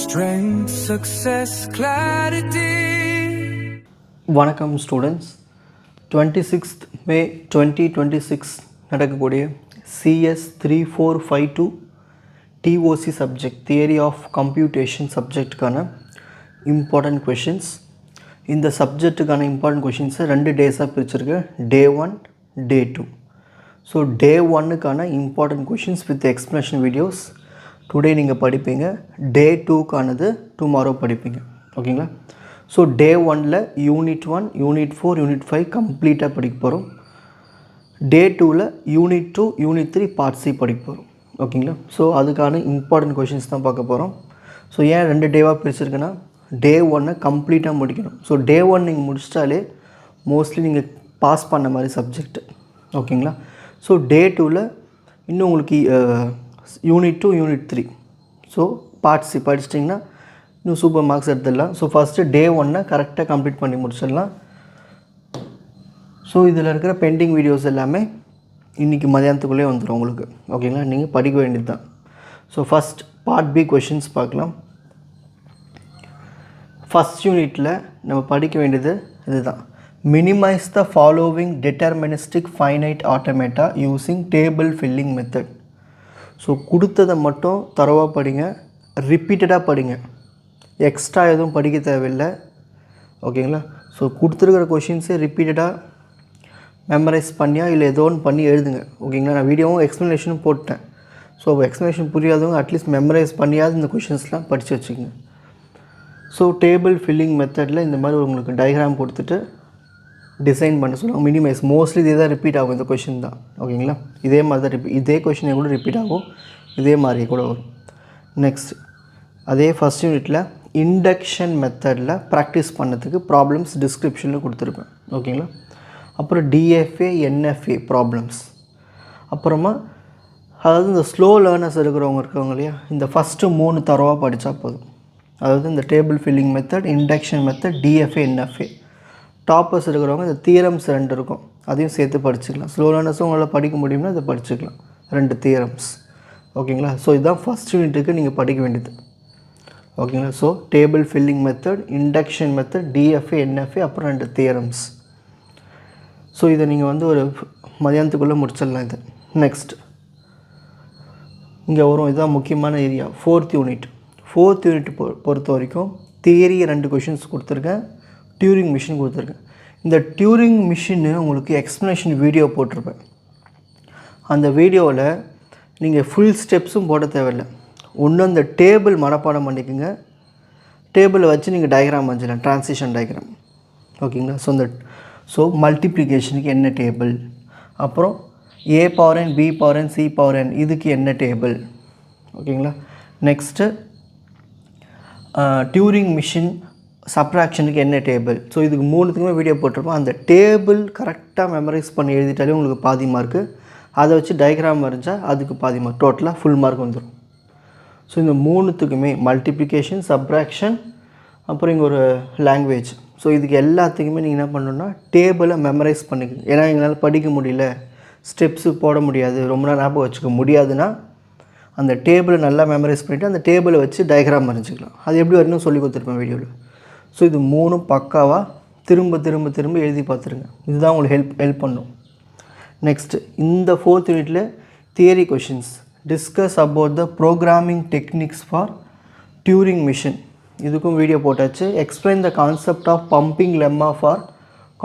Strength, success, clarity. வணக்கம் students. 26th May 2026 நடக்கக்கூடிய CS 3452 TOC subject theory of computation சப்ஜெக்ட்டுக்கான important questions. இந்த சப்ஜெக்ட்டுக்கான இம்பார்ட்டன்ட் கொஷின்ஸை 2 டேஸாக பிரிச்சிருக்கேன், Day 1, Day 2. ஸோ Day 1க்கான important questions with explanation videos today நீங்கள் படிப்பீங்க. Day 2க்கானது டுமாரோ படிப்பீங்க. ஓகேங்களா? ஸோ Day 1ல் Unit 1, Unit 4, Unit 5 கம்ப்ளீட்டாக படிக்க போகிறோம். Day 2ல் Unit 2, Unit 3 Part C படிக்க போகிறோம். ஓகேங்களா? ஸோ அதுக்கான இம்பார்ட்டன்ட் கொஷின்ஸ் தான் பார்க்க போகிறோம். ஸோ ஏன் 2 டேவாக பிரிச்சிருக்கேன்னா, Day 1 கம்ப்ளீட்டாக முடிக்கணும். ஸோ Day 1 நீங்கள் முடிச்சிட்டாலே மோஸ்ட்லி நீங்கள் பாஸ் பண்ண மாதிரி சப்ஜெக்ட். ஓகேங்களா? ஸோ Day 2ல் இன்னும் உங்களுக்கு Unit 2, Unit 3 so Part C படிச்சிட்டிங்கன்னா இன்னும் சூப்பர் மார்க்ஸ் எடுத்துடலாம். ஸோ ஃபஸ்ட்டு Day 1 கரெக்டாக கம்ப்ளீட் பண்ணி முடிச்சிடலாம். ஸோ இதில் இருக்கிற பெண்டிங் வீடியோஸ் எல்லாமே இன்றைக்கி மதியானத்துக்குள்ளே வந்துடும் உங்களுக்கு. ஓகேங்களா? நீங்கள் படிக்க வேண்டியது தான். So first Part B questions பார்க்கலாம். ஃபஸ்ட் யூனிட்டில் நம்ம படிக்க வேண்டியது இதுதான். Minimise the following deterministic finite automata using table filling method. So கொடுத்ததை மட்டும் தரவாக படிங்க, ரிப்பீட்டடாக படிங்க, எக்ஸ்ட்ரா எதுவும் படிக்க தேவையில்லை. ஓகேங்களா? ஸோ கொடுத்துருக்கிற கொஷின்ஸே ரிப்பீட்டடாக மெமரைஸ் பண்ணியா இல்லை ஏதோ ஒன்று பண்ணி எழுதுங்க. ஓகேங்களா? நான் வீடியோவும் எக்ஸ்ப்ளனேஷனும் போட்டேன். ஸோ எக்ஸ்ப்ளனேஷன் புரியாதவங்க அட்லீஸ்ட் மெமரைஸ் பண்ணியாவது இந்த கொஷின்ஸ்லாம் படித்து வச்சுக்கோங்க. ஸோ டேபிள் ஃபில்லிங் மெத்தடில் இந்த மாதிரி உங்களுக்கு டயக்ராம் கொடுத்துட்டு டிசைன் பண்ண சொல்லுவாங்க. மினிமைஸ் மோஸ்ட்லி இதே தான் ரிப்பீட் ஆகும், இந்த கொஷின் தான். ஓகேங்களா? இதே மாதிரி தான் இதே கொஷினே கூட ரிப்பீட் ஆகும், இதே மாதிரியே கூட வரும். நெக்ஸ்ட் அதே ஃபஸ்ட் யூனிட்டில் இண்டக்ஷன் மெத்தடில் ப்ராக்டிஸ் பண்ணதுக்கு ப்ராப்ளம்ஸ் டிஸ்கிரிப்ஷனில் கொடுத்துருப்பேன். ஓகேங்களா? அப்புறம் DFA NFA ப்ராப்ளம்ஸ். அப்புறமா அதாவது இந்த ஸ்லோ லேர்னர்ஸ் இருக்கிறவங்க இல்லையா, இந்த ஃபஸ்ட்டு 3 தரவாக படித்தா போதும். அதாவது இந்த table filling method, induction method, DFA NFA. Toppers இருக்கிறவங்க இந்த தியரம்ஸ் 2 இருக்கும், அதையும் சேர்த்து படிச்சுக்கலாம். ஸ்லோ லேர்னர்ஸும் உங்களால் படிக்க முடியும்னா இதை படிச்சுக்கலாம், 2 தியரம்ஸ். ஓகேங்களா? ஸோ இதுதான் ஃபஸ்ட் யூனிட்டுக்கு நீங்கள் படிக்க வேண்டியது. ஓகேங்களா? So table filling method, induction method, DFA NFA, அப்புறம் 2 தியரம்ஸ். ஸோ இதை நீங்கள் வந்து ஒரு மதியானத்துக்குள்ளே முடிச்சிடலாம் இது. நெக்ஸ்ட் இங்கே வரும், இதுதான் முக்கியமான area, 4th unit. 4th unit பொறுத்த வரைக்கும் தியரி 2 கொஷின்ஸ் கொடுத்துருக்கேன், டியூரிங் மிஷின் கொடுத்துருக்கேன். இந்த டியூரிங் மிஷின்னு உங்களுக்கு எக்ஸ்ப்ளனேஷன் வீடியோ போட்டிருப்பேன். அந்த வீடியோவில் நீங்கள் ஃபுல் ஸ்டெப்ஸும் போட தேவையில்லை. ஒன்று அந்த டேபிள் மனப்பாடம் பண்ணிக்கோங்க, டேபிளை வச்சு நீங்கள் டயக்ராம் வரைஞ்சலாம், ட்ரான்சிஷன் டயக்ராம். ஓகேங்களா? ஸோ மல்டிப்ளிகேஷனுக்கு என்ன டேபிள், அப்புறம் A power n, B power n, C power n இதுக்கு என்ன டேபிள். ஓகேங்களா? நெக்ஸ்ட்டு டியூரிங் மிஷின் சப்ராக்ஷனுக்கு என்ன டேபிள். ஸோ இதுக்கு 3த்துக்குமே வீடியோ போட்டிருப்போம். அந்த டேபிள் கரெக்டாக மெமரைஸ் பண்ணி எழுதிட்டாலே உங்களுக்கு பாதி மார்க்கு. அதை வச்சு டயக்ராம் வரைஞ்சால் அதுக்கு பாதி மார்க், டோட்டலாக ஃபுல் மார்க் வந்துடும். ஸோ இந்த 3த்துக்குமே மல்டிப்ளிகேஷன், சப்ராக்ஷன், அப்புறம் இங்கே ஒரு லாங்குவேஜ். ஸோ இதுக்கு எல்லாத்துக்குமே நீங்கள் என்ன பண்ணணுன்னா டேபிளை மெமரைஸ் பண்ணிக்கணும். ஏன்னா எங்களால் படிக்க முடியல, ஸ்டெப்ஸு போட முடியாது, ரொம்ப நேரம் ஞாபகம் வச்சுக்க முடியாதுன்னா அந்த டேபிளை நல்லா மெமரைஸ் பண்ணிவிட்டு அந்த டேபிளை வச்சு டயக்ராம் வரைஞ்சிக்கலாம். அது எப்படி வரணும் சொல்லி கொடுத்துருப்பேன் வீடியோவில். ஸோ இது 3ம் பக்காவாக திரும்ப திரும்ப திரும்ப எழுதி பார்த்துருங்க. இதுதான் உங்களுக்கு ஹெல்ப் பண்ணும். நெக்ஸ்ட்டு இந்த 4th யூனிட்டில் theory questions. Discuss about the programming techniques for Turing machine. இதுக்கும் வீடியோ போட்டாச்சு. Explain the concept of pumping lemma for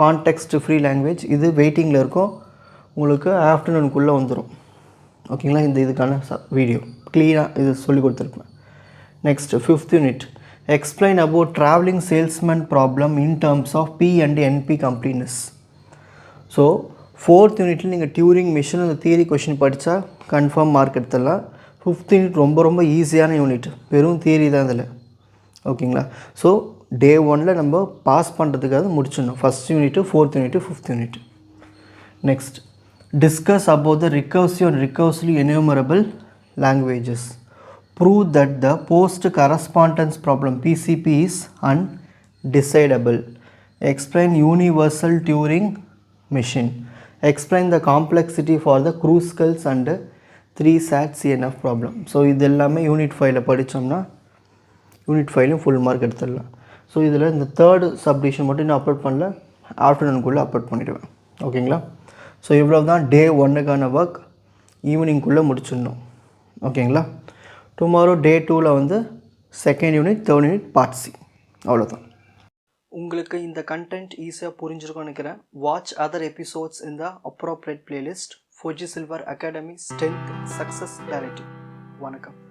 context free language. இது வெயிட்டிங்கில் இருக்கும், உங்களுக்கு ஆஃப்டர்நூனுக்குள்ளே வந்துடும். ஓகேங்களா? இதுக்கான வீடியோ க்ளீனாக இது சொல்லி கொடுத்துருப்பேன். Next 5th unit. Explain about travelling salesman problem in terms of P and NP completeness. So 4th யூனிட்டில் நீங்கள் டியூரிங் மிஷின் அந்த தியரி கொஷின் படித்தா கன்ஃபார்ம் மார்க் எடுத்துடலாம். 5th யூனிட் ரொம்ப ரொம்ப ஈஸியான யூனிட், வெறும் தியரி தான் இதில். ஓகேங்களா? ஸோ Day 1ல் நம்ம பாஸ் பண்ணுறதுக்காக முடிச்சிடணும். First unit, 4th unit, 5th unit. Next discuss about the recursive and ரிகர்சிவ்லி எனுமரபிள் languages. Prove that the post correspondence problem PCP is undecidable. Explain universal Turing machine. Explain the complexity for the Kruskals and 3 SAT CNF problem. So இது எல்லாமே unit 5ல் படித்தோம்னா unit 5லையும் full mark எடுத்துடலாம். So இதில் இந்த third submission மட்டும் இன்னும் upload பண்ணல, ஆஃப்டர்நூனுக்குள்ளே upload பண்ணிவிடுவேன். ஓகேங்களா? ஸோ இவ்வளோ தான் டே 1க்கான ஒர்க். ஈவினிங்குள்ளே முடிச்சிடணும். ஓகேங்களா? டுமாரோ டே 2ல் வந்து second unit, third unit, part C. அவ்வளோதான். உங்களுக்கு இந்த கண்டென்ட் ஈஸியாக புரிஞ்சிருக்கும்னு நினைக்கிறேன். வாட்ச் அதர் எபிசோட்ஸ் இன் த appropriate playlist. Four G silver academy strength success directive. வணக்கம்.